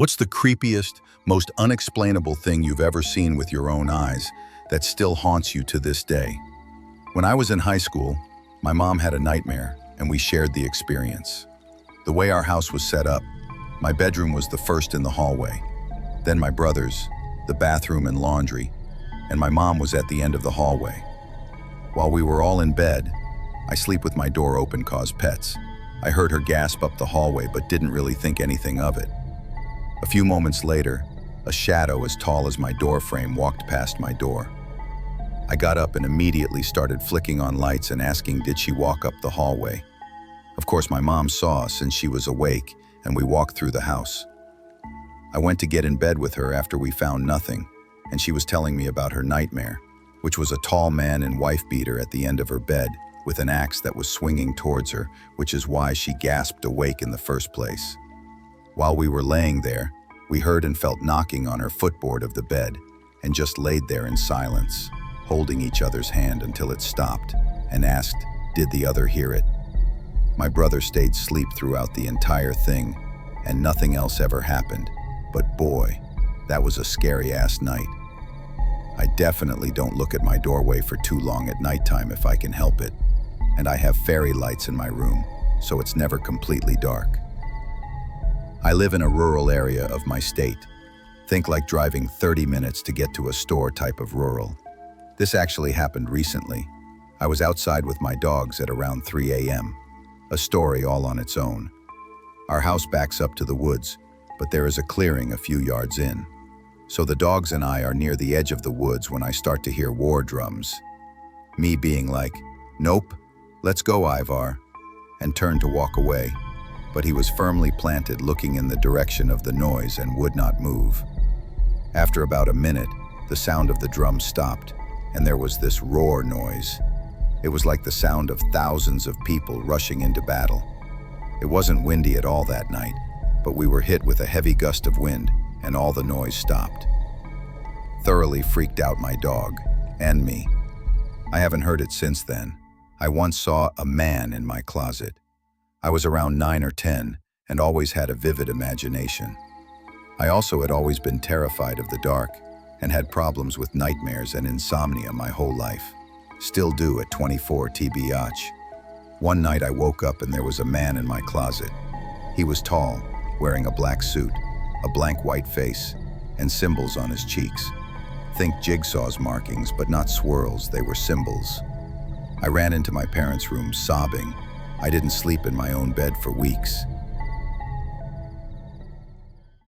What's the creepiest, most unexplainable thing you've ever seen with your own eyes that still haunts you to this day? When I was in high school, my mom had a nightmare and we shared the experience. The way our house was set up, my bedroom was the first in the hallway, then my brother's, the bathroom and laundry, and my mom was at the end of the hallway. While we were all in bed, I sleep with my door open cause pets. I heard her gasp up the hallway but didn't really think anything of it. A few moments later, a shadow as tall as my door frame walked past my door. I got up and immediately started flicking on lights and asking did she walk up the hallway. Of course my mom saw us and she was awake and we walked through the house. I went to get in bed with her after we found nothing, and she was telling me about her nightmare, which was a tall man in wife beater at the end of her bed with an axe that was swinging towards her, which is why she gasped awake in the first place. While we were laying there, we heard and felt knocking on her footboard of the bed and just laid there in silence, holding each other's hand until it stopped and asked, did the other hear it? My brother stayed asleep throughout the entire thing and nothing else ever happened, but boy, that was a scary-ass night. I definitely don't look at my doorway for too long at nighttime if I can help it, and I have fairy lights in my room, so it's never completely dark. I live in a rural area of my state. Think like driving 30 minutes to get to a store type of rural. This actually happened recently. I was outside with my dogs at around 3 a.m. A story all on its own. Our house backs up to the woods, but there is a clearing a few yards in. So the dogs and I are near the edge of the woods when I start to hear war drums. Me being like, nope, let's go Ivar, and turn to walk away. But he was firmly planted looking in the direction of the noise and would not move. After about a minute, the sound of the drum stopped, and there was this roar noise. It was like the sound of thousands of people rushing into battle. It wasn't windy at all that night, but we were hit with a heavy gust of wind, and all the noise stopped. Thoroughly freaked out my dog, and me. I haven't heard it since then. I once saw a man in my closet. I was around 9 or 10 and always had a vivid imagination. I also had always been terrified of the dark and had problems with nightmares and insomnia my whole life. Still do at 24 tbh. One night I woke up and there was a man in my closet. He was tall, wearing a black suit, a blank white face, and symbols on his cheeks. Think jigsaw's markings, but not swirls, they were symbols. I ran into my parents' room sobbing. I didn't sleep in my own bed for weeks.